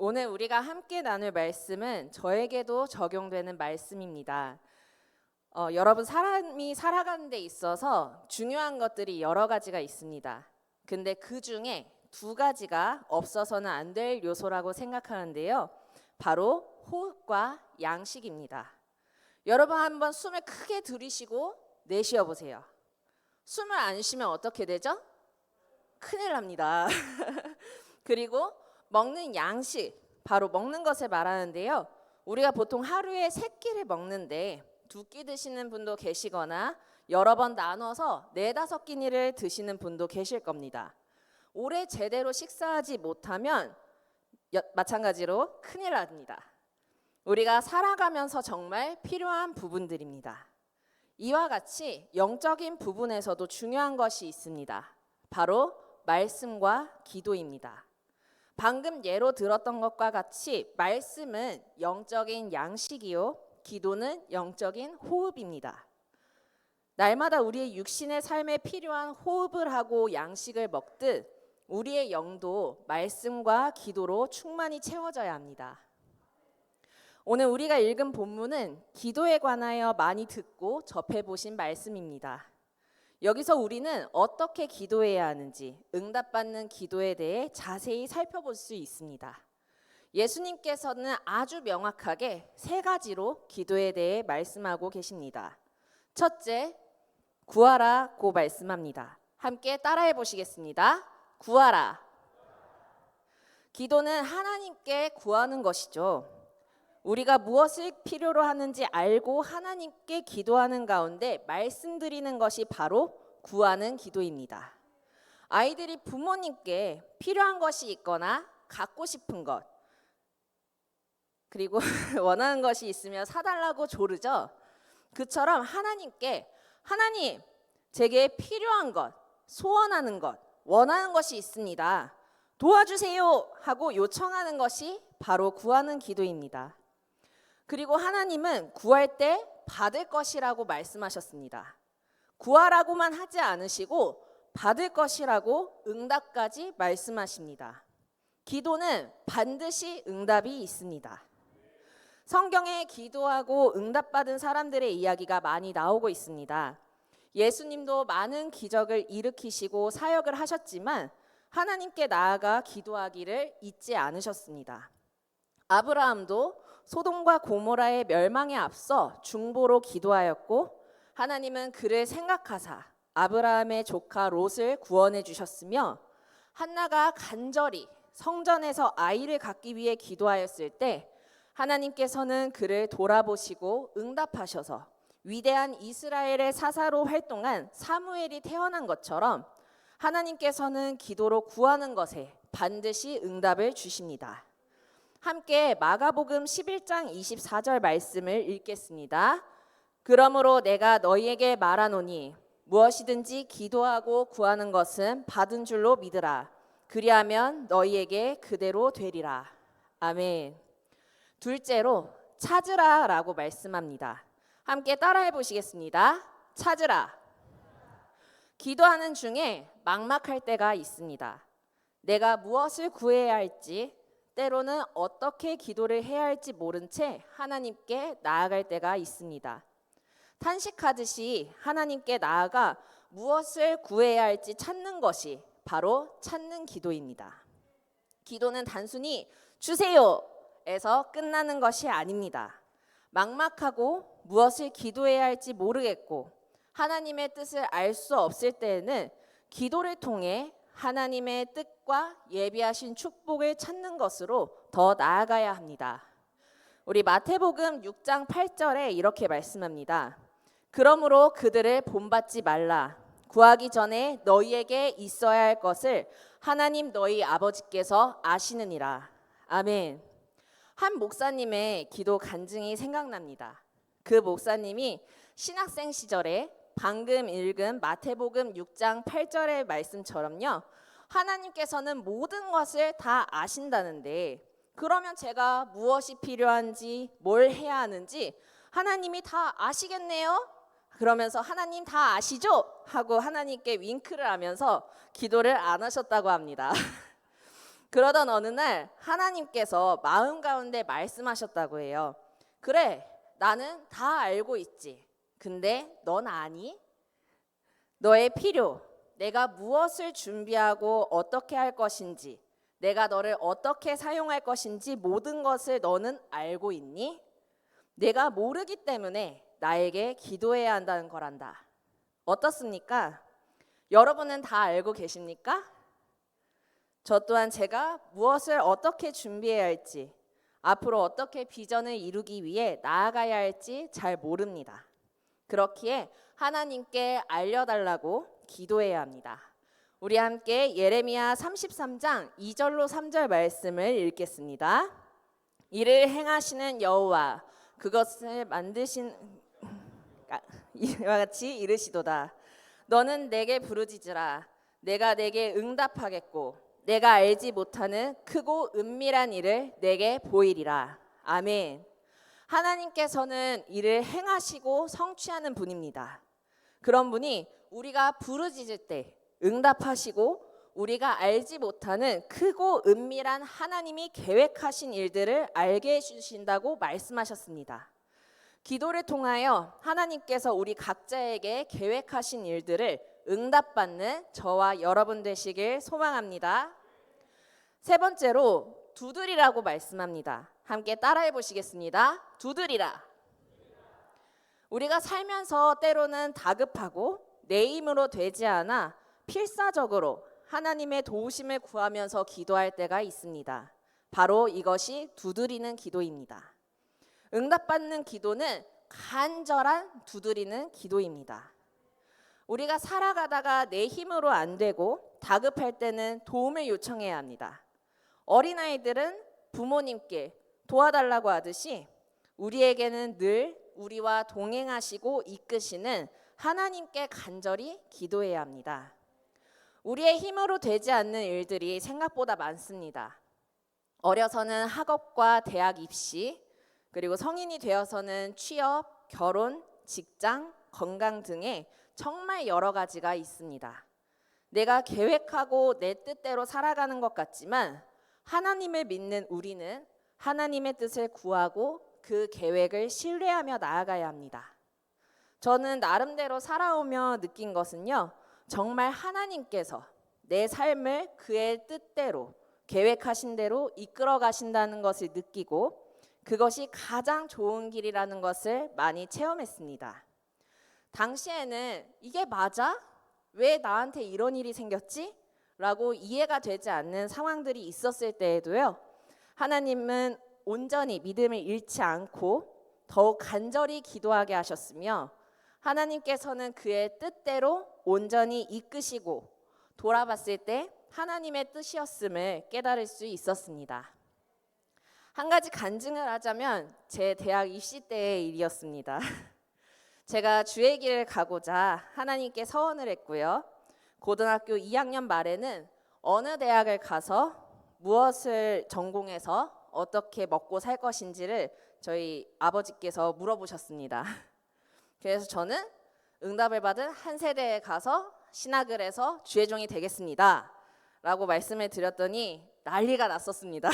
오늘 우리가 함께 나눌 말씀은 저에게도 적용되는 말씀입니다. 여러분, 사람이 살아가는 데 있어서 중요한 것들이 여러 가지가 있습니다. 근데 그 중에 두 가지가 없어서는 안 될 요소라고 생각하는데요. 바로 호흡과 양식입니다. 여러분, 한번 숨을 크게 들이쉬고 내쉬어 보세요. 숨을 안 쉬면 어떻게 되죠? 큰일 납니다. 그리고 먹는 양식, 바로 먹는 것을 말하는데요. 우리가 보통 하루에 3끼를 먹는데 2끼 드시는 분도 계시거나 여러 번 나눠서 4-5끼니를 드시는 분도 계실 겁니다. 오래 제대로 식사하지 못하면 마찬가지로 큰일 납니다. 우리가 살아가면서 정말 필요한 부분들입니다. 이와 같이 영적인 부분에서도 중요한 것이 있습니다. 바로 말씀과 기도입니다. 방금 예로 들었던 것과 같이 말씀은 영적인 양식이요, 기도는 영적인 호흡입니다. 날마다 우리의 육신의 삶에 필요한 호흡을 하고 양식을 먹듯 우리의 영도 말씀과 기도로 충만히 채워져야 합니다. 오늘 우리가 읽은 본문은 기도에 관하여 많이 듣고 접해보신 말씀입니다. 여기서 우리는 어떻게 기도해야 하는지, 응답받는 기도에 대해 자세히 살펴볼 수 있습니다. 예수님께서는 아주 명확하게 3가지로 기도에 대해 말씀하고 계십니다. 첫째, 구하라고 말씀합니다. 함께 따라해 보시겠습니다. 구하라. 기도는 하나님께 구하는 것이죠. 우리가 무엇을 필요로 하는지 알고 하나님께 기도하는 가운데 말씀드리는 것이 바로 구하는 기도입니다. 아이들이 부모님께 필요한 것이 있거나 갖고 싶은 것, 그리고 원하는 것이 있으면 사달라고 조르죠. 그처럼 하나님께 하나님, 제게 필요한 것, 소원하는 것, 원하는 것이 있습니다. 도와주세요 하고 요청하는 것이 바로 구하는 기도입니다. 그리고 하나님은 구할 때 받을 것이라고 말씀하셨습니다. 구하라고만 하지 않으시고 받을 것이라고 응답까지 말씀하십니다. 기도는 반드시 응답이 있습니다. 성경에 기도하고 응답받은 사람들의 이야기가 많이 나오고 있습니다. 예수님도 많은 기적을 일으키시고 사역을 하셨지만 하나님께 나아가 기도하기를 잊지 않으셨습니다. 아브라함도 소돔과 고모라의 멸망에 앞서 중보로 기도하였고 하나님은 그를 생각하사 아브라함의 조카 롯을 구원해 주셨으며 한나가 간절히 성전에서 아이를 갖기 위해 기도하였을 때 하나님께서는 그를 돌아보시고 응답하셔서 위대한 이스라엘의 사사로 활동한 사무엘이 태어난 것처럼 하나님께서는 기도로 구하는 것에 반드시 응답을 주십니다. 함께 마가복음 11장 24절 말씀을 읽겠습니다. 그러므로 내가 너희에게 말하노니 무엇이든지 기도하고 구하는 것은 받은 줄로 믿으라. 그리하면 너희에게 그대로 되리라. 아멘. 둘째로 찾으라라고 말씀합니다. 함께 따라해 보시겠습니다. 찾으라. 기도하는 중에 막막할 때가 있습니다. 내가 무엇을 구해야 할지, 때로는 어떻게 기도를 해야 할지 모른 채 하나님께 나아갈 때가 있습니다. 탄식하듯이 하나님께 나아가 무엇을 구해야 할지 찾는 것이 바로 찾는 기도입니다. 기도는 단순히 주세요에서 끝나는 것이 아닙니다. 막막하고 무엇을 기도해야 할지 모르겠고 하나님의 뜻을 알 수 없을 때에는 기도를 통해 하나님의 뜻과 예비하신 축복을 찾는 것으로 더 나아가야 합니다. 우리 마태복음 6장 8절에 이렇게 말씀합니다. 그러므로 그들을 본받지 말라. 구하기 전에 너희에게 있어야 할 것을 하나님 너희 아버지께서 아시느니라. 아멘. 한 목사님의 기도 간증이 생각납니다. 그 목사님이 신학생 시절에 방금 읽은 마태복음 6장 8절의 말씀처럼요. 하나님께서는 모든 것을 다 아신다는데 그러면 제가 무엇이 필요한지 뭘 해야 하는지 하나님이 다 아시겠네요? 그러면서 하나님 다 아시죠? 하고 하나님께 윙크를 하면서 기도를 안 하셨다고 합니다. 그러던 어느 날 하나님께서 마음 가운데 말씀하셨다고 해요. 그래, 나는 다 알고 있지. 근데 넌 아니? 너의 필요, 내가 무엇을 준비하고 어떻게 할 것인지, 내가 너를 어떻게 사용할 것인지 모든 것을 너는 알고 있니? 내가 모르기 때문에 나에게 기도해야 한다는 거란다. 어떻습니까? 여러분은 다 알고 계십니까? 저 또한 제가 무엇을 어떻게 준비해야 할지, 앞으로 어떻게 비전을 이루기 위해 나아가야 할지 잘 모릅니다. 그렇기에 하나님께 알려달라고 기도해야 합니다. 우리 함께 예레미야 33장 2절로 3절 말씀을 읽겠습니다. 이를 행하시는 여호와 그것을 만드신 이와 같이 이르시도다. 너는 내게 부르짖으라. 내가 내게 응답하겠고 내가 알지 못하는 크고 은밀한 일을 내게 보이리라. 아멘. 하나님께서는 이를 행하시고 성취하는 분입니다. 그런 분이 우리가 부르짖을 때 응답하시고 우리가 알지 못하는 크고 은밀한 하나님이 계획하신 일들을 알게 해주신다고 말씀하셨습니다. 기도를 통하여 하나님께서 우리 각자에게 계획하신 일들을 응답받는 저와 여러분 되시길 소망합니다. 세 번째로 두드리라고 말씀합니다. 함께 따라해 보시겠습니다. 두드리라. 우리가 살면서 때로는 다급하고 내 힘으로 되지 않아 필사적으로 하나님의 도우심을 구하면서 기도할 때가 있습니다. 바로 이것이 두드리는 기도입니다. 응답받는 기도는 간절한 두드리는 기도입니다. 우리가 살아가다가 내 힘으로 안 되고 다급할 때는 도움을 요청해야 합니다. 어린아이들은 부모님께 도와달라고 하듯이 우리에게는 늘 우리와 동행하시고 이끄시는 하나님께 간절히 기도해야 합니다. 우리의 힘으로 되지 않는 일들이 생각보다 많습니다. 어려서는 학업과 대학 입시, 그리고 성인이 되어서는 취업, 결혼, 직장, 건강 등의 정말 여러 가지가 있습니다. 내가 계획하고 내 뜻대로 살아가는 것 같지만 하나님을 믿는 우리는 하나님의 뜻을 구하고 그 계획을 신뢰하며 나아가야 합니다. 저는 나름대로 살아오며 느낀 것은요, 정말 하나님께서 내 삶을 그의 뜻대로 계획하신 대로 이끌어 가신다는 것을 느끼고 그것이 가장 좋은 길이라는 것을 많이 체험했습니다. 당시에는 이게 맞아? 왜 나한테 이런 일이 생겼지? 라고 이해가 되지 않는 상황들이 있었을 때에도요, 하나님은 온전히 믿음을 잃지 않고 더욱 간절히 기도하게 하셨으며 하나님께서는 그의 뜻대로 온전히 이끄시고 돌아봤을 때 하나님의 뜻이었음을 깨달을 수 있었습니다. 한 가지 간증을 하자면 제 대학 입시 때의 일이었습니다. 제가 주의 길을 가고자 하나님께 서원을 했고요. 고등학교 2학년 말에는 어느 대학을 가서 무엇을 전공해서 어떻게 먹고 살 것인지를 저희 아버지께서 물어보셨습니다. 그래서 저는 응답을 받은 한 세대에 가서 신학을 해서 주의 종이 되겠습니다 라고 말씀을 드렸더니 난리가 났었습니다.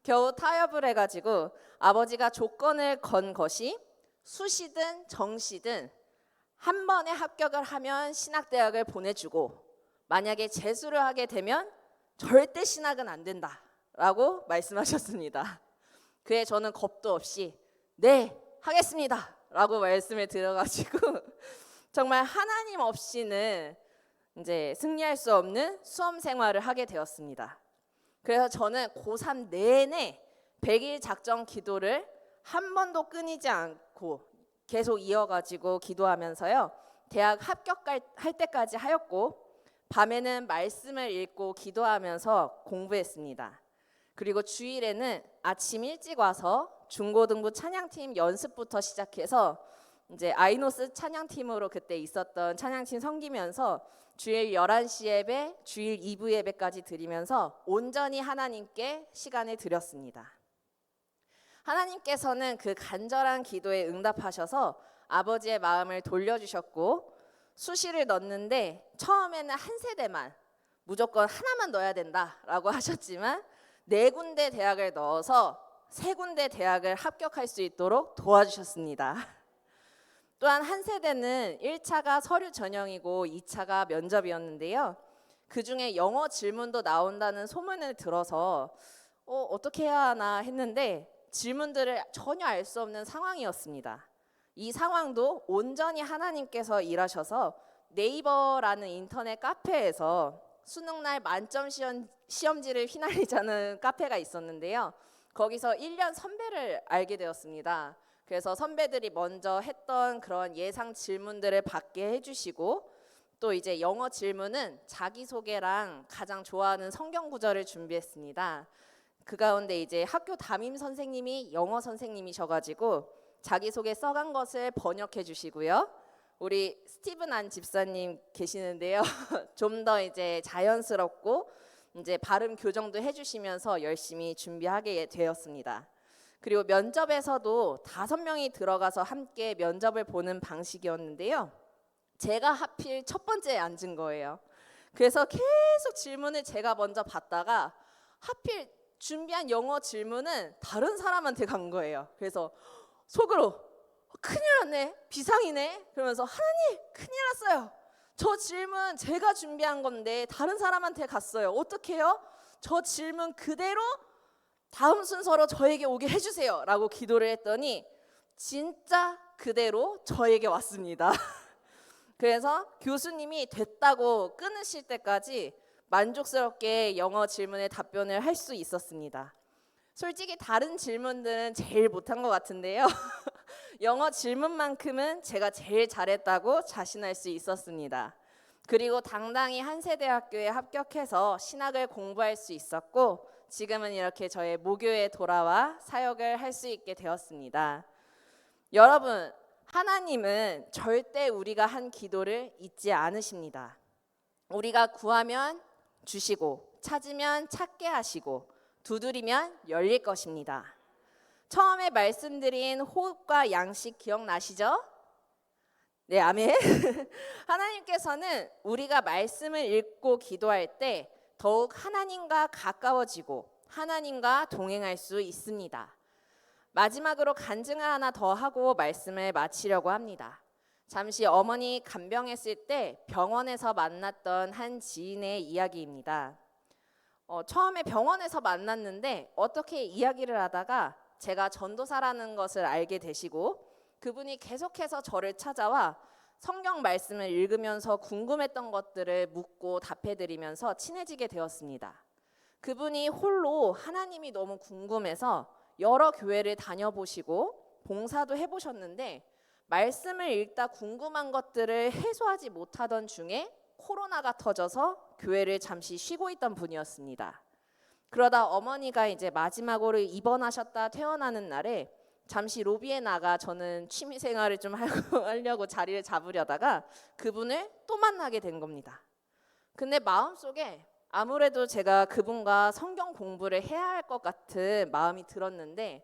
겨우 타협을 해가지고 아버지가 조건을 건 것이 수시든 정시든 한 번에 합격을 하면 신학대학을 보내주고 만약에 재수를 하게 되면 절대 신학은 안 된다 라고 말씀하셨습니다. 그에 저는 겁도 없이 네 하겠습니다 라고 말씀을 드려가지고 정말 하나님 없이는 이제 승리할 수 없는 수험 생활을 하게 되었습니다. 그래서 저는 고3 내내 100일 작정 기도를 한 번도 끊이지 않고 계속 이어가지고 기도하면서요, 대학 합격할 때까지 하였고 밤에는 말씀을 읽고 기도하면서 공부했습니다. 그리고 주일에는 아침 일찍 와서 중고등부 찬양팀 연습부터 시작해서 이제 아이노스 찬양팀으로 그때 있었던 찬양팀 섬기면서 주일 11시 예배, 주일 2부 예배까지 드리면서 온전히 하나님께 시간을 드렸습니다. 하나님께서는 그 간절한 기도에 응답하셔서 아버지의 마음을 돌려주셨고 수시를 넣었는데 처음에는 한 세대만 무조건 하나만 넣어야 된다라고 하셨지만 4군데 대학을 넣어서 3군데 대학을 합격할 수 있도록 도와주셨습니다. 또한 한 세대는 1차가 서류 전형이고 2차가 면접이었는데요. 그중에 영어 질문도 나온다는 소문을 들어서 어떻게 해야 하나 했는데 질문들을 전혀 알 수 없는 상황이었습니다. 이 상황도 온전히 하나님께서 일하셔서 네이버라는 인터넷 카페에서 수능날 만점 시험지를 휘날리자는 카페가 있었는데요. 거기서 1년 선배를 알게 되었습니다. 그래서 선배들이 먼저 했던 그런 예상 질문들을 받게 해주시고 또 이제 영어 질문은 자기소개랑 가장 좋아하는 성경 구절을 준비했습니다. 그 가운데 이제 학교 담임 선생님이 영어 선생님이셔가지고 자기소개 써간 것을 번역해 주시고요. 우리 스티븐 안 집사님 계시는데요. 좀 더 이제 자연스럽고 이제 발음 교정도 해주시면서 열심히 준비하게 되었습니다. 그리고 면접에서도 5명이 들어가서 함께 면접을 보는 방식이었는데요. 제가 하필 첫 번째에 앉은 거예요. 그래서 계속 질문을 제가 먼저 받다가 하필 준비한 영어 질문은 다른 사람한테 간 거예요. 그래서 속으로 큰일 났네, 비상이네. 그러면서 하나님 큰일 났어요. 저 질문 제가 준비한 건데 다른 사람한테 갔어요. 어떡해요? 저 질문 그대로 다음 순서로 저에게 오게 해주세요 라고 기도를 했더니 진짜 그대로 저에게 왔습니다. 그래서 교수님이 됐다고 끊으실 때까지 만족스럽게 영어 질문에 답변을 할 수 있었습니다. 솔직히 다른 질문들은 제일 못한 것 같은데요. 영어 질문만큼은 제가 제일 잘했다고 자신할 수 있었습니다. 그리고 당당히 한세대학교에 합격해서 신학을 공부할 수 있었고 지금은 이렇게 저의 모교에 돌아와 사역을 할 수 있게 되었습니다. 여러분, 하나님은 절대 우리가 한 기도를 잊지 않으십니다. 우리가 구하면 주시고 찾으면 찾게 하시고 두드리면 열릴 것입니다. 처음에 말씀드린 호흡과 양식 기억나시죠? 네, 아멘. 하나님께서는 우리가 말씀을 읽고 기도할 때 더욱 하나님과 가까워지고 하나님과 동행할 수 있습니다. 마지막으로 간증을 하나 더 하고 말씀을 마치려고 합니다. 잠시 어머니 간병했을 때 병원에서 만났던 한 지인의 이야기입니다. 처음에 병원에서 만났는데 어떻게 이야기를 하다가 제가 전도사라는 것을 알게 되시고 그분이 계속해서 저를 찾아와 성경 말씀을 읽으면서 궁금했던 것들을 묻고 답해드리면서 친해지게 되었습니다. 그분이 홀로 하나님이 너무 궁금해서 여러 교회를 다녀보시고 봉사도 해보셨는데 말씀을 읽다 궁금한 것들을 해소하지 못하던 중에 코로나가 터져서 교회를 잠시 쉬고 있던 분이었습니다. 그러다 어머니가 이제 마지막으로 입원하셨다 퇴원하는 날에 잠시 로비에 나가 저는 취미 생활을 좀 하려고 자리를 잡으려다가 그분을 또 만나게 된 겁니다. 근데 마음속에 아무래도 제가 그분과 성경 공부를 해야 할 것 같은 마음이 들었는데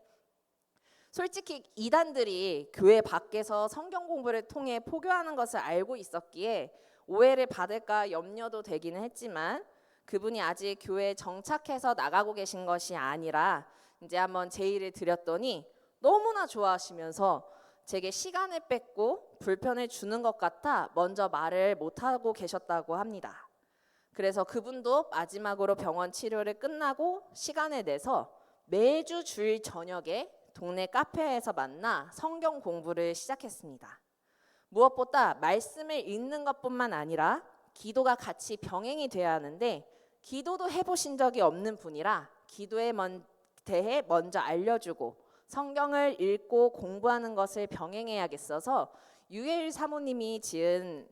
솔직히 이단들이 교회 밖에서 성경 공부를 통해 포교하는 것을 알고 있었기에 오해를 받을까 염려도 되기는 했지만 그분이 아직 교회에 정착해서 나가고 계신 것이 아니라 이제 한번 제의를 드렸더니 너무나 좋아하시면서 제게 시간을 뺏고 불편을 주는 것 같아 먼저 말을 못하고 계셨다고 합니다. 그래서 그분도 마지막으로 병원 치료를 끝나고 시간을 내서 매주 주일 저녁에 동네 카페에서 만나 성경 공부를 시작했습니다. 무엇보다 말씀을 읽는 것뿐만 아니라 기도가 같이 병행이 돼야 하는데 기도도 해보신 적이 없는 분이라 기도에 대해 먼저 알려주고 성경을 읽고 공부하는 것을 병행해야겠어서 유해일 사모님이 지은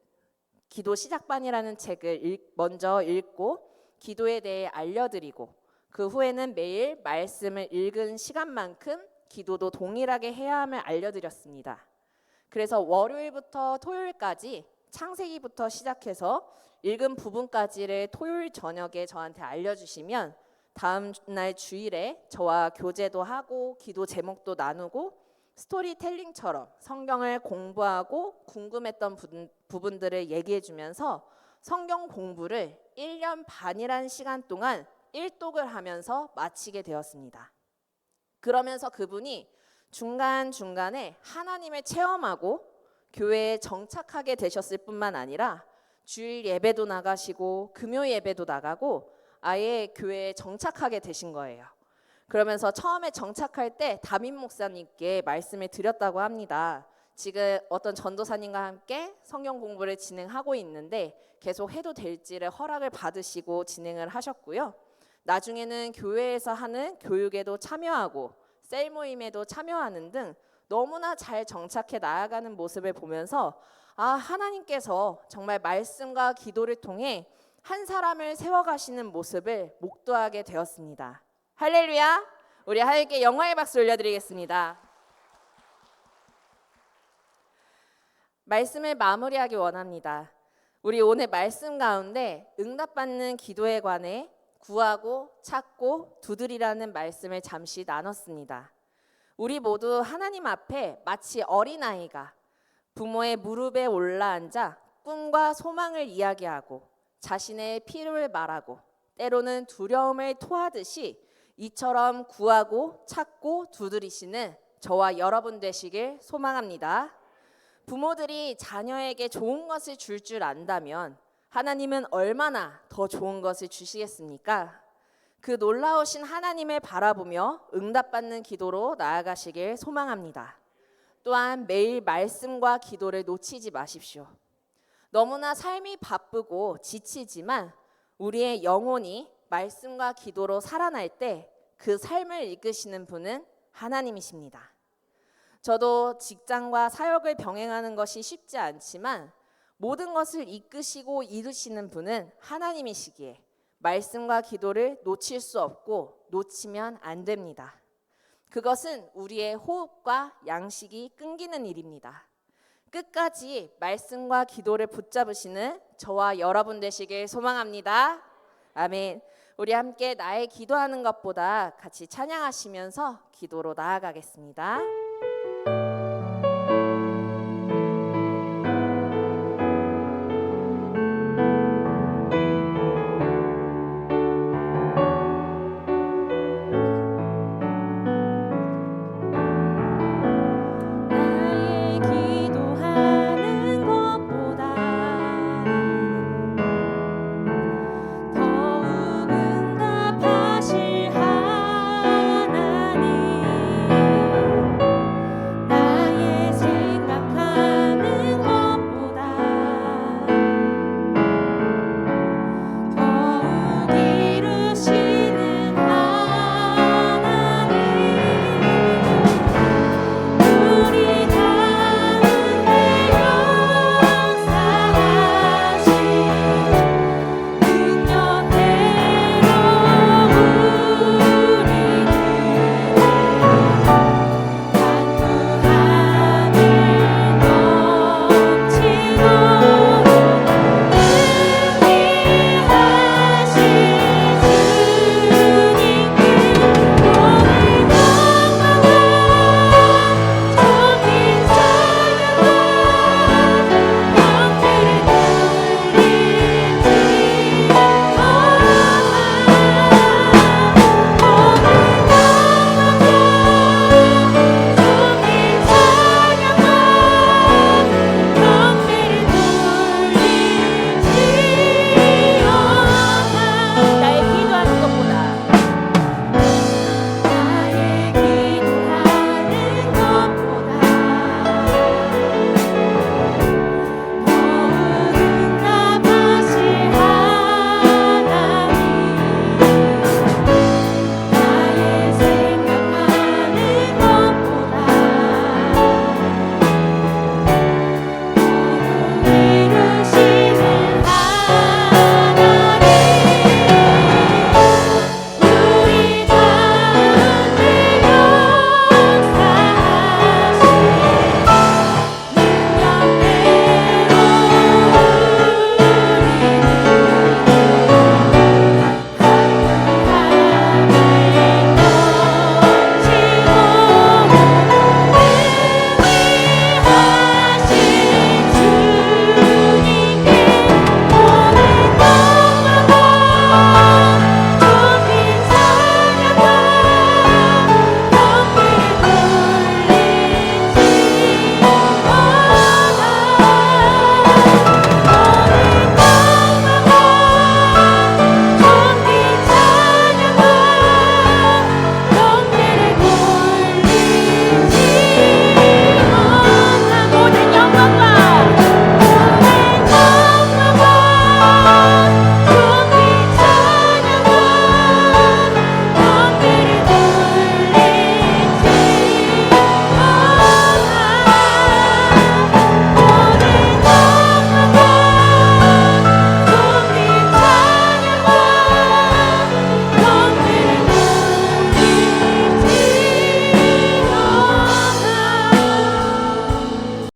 기도 시작반이라는 책을 먼저 읽고 기도에 대해 알려드리고 그 후에는 매일 말씀을 읽은 시간만큼 기도도 동일하게 해야 함을 알려드렸습니다. 그래서 월요일부터 토요일까지 창세기부터 시작해서 읽은 부분까지를 토요일 저녁에 저한테 알려주시면 다음 날 주일에 저와 교제도 하고 기도 제목도 나누고 스토리텔링처럼 성경을 공부하고 궁금했던 부분들을 얘기해 주면서 성경 공부를 1년 반이라는 시간 동안 일독을 하면서 마치게 되었습니다. 그러면서 그분이 중간중간에 하나님을 체험하고 교회에 정착하게 되셨을 뿐만 아니라 주일 예배도 나가시고 금요 예배도 나가고 아예 교회에 정착하게 되신 거예요. 그러면서 처음에 정착할 때 담임 목사님께 말씀을 드렸다고 합니다. 지금 어떤 전도사님과 함께 성경 공부를 진행하고 있는데 계속 해도 될지를 허락을 받으시고 진행을 하셨고요. 나중에는 교회에서 하는 교육에도 참여하고 셀 모임에도 참여하는 등 너무나 잘 정착해 나아가는 모습을 보면서 하나님께서 정말 말씀과 기도를 통해 한 사람을 세워가시는 모습을 목도하게 되었습니다. 할렐루야! 우리 하나님께 영광의 박수 올려드리겠습니다. 말씀을 마무리하기 원합니다. 우리 오늘 말씀 가운데 응답받는 기도에 관해 구하고 찾고 두드리라는 말씀을 잠시 나눴습니다. 우리 모두 하나님 앞에 마치 어린아이가 부모의 무릎에 올라앉아 꿈과 소망을 이야기하고 자신의 필요를 말하고 때로는 두려움을 토하듯이 이처럼 구하고 찾고 두드리시는 저와 여러분 되시길 소망합니다. 부모들이 자녀에게 좋은 것을 줄 안다면 하나님은 얼마나 더 좋은 것을 주시겠습니까? 그 놀라우신 하나님을 바라보며 응답받는 기도로 나아가시길 소망합니다. 또한 매일 말씀과 기도를 놓치지 마십시오. 너무나 삶이 바쁘고 지치지만 우리의 영혼이 말씀과 기도로 살아날 때 그 삶을 이끄시는 분은 하나님이십니다. 저도 직장과 사역을 병행하는 것이 쉽지 않지만 모든 것을 이끄시고 이루시는 분은 하나님이시기에 말씀과 기도를 놓칠 수 없고 놓치면 안 됩니다. 그것은 우리의 호흡과 양식이 끊기는 일입니다. 끝까지 말씀과 기도를 붙잡으시는 저와 여러분 되시길 소망합니다. 아멘. 우리 함께 나의 기도하는 것보다 같이 찬양하시면서 기도로 나아가겠습니다.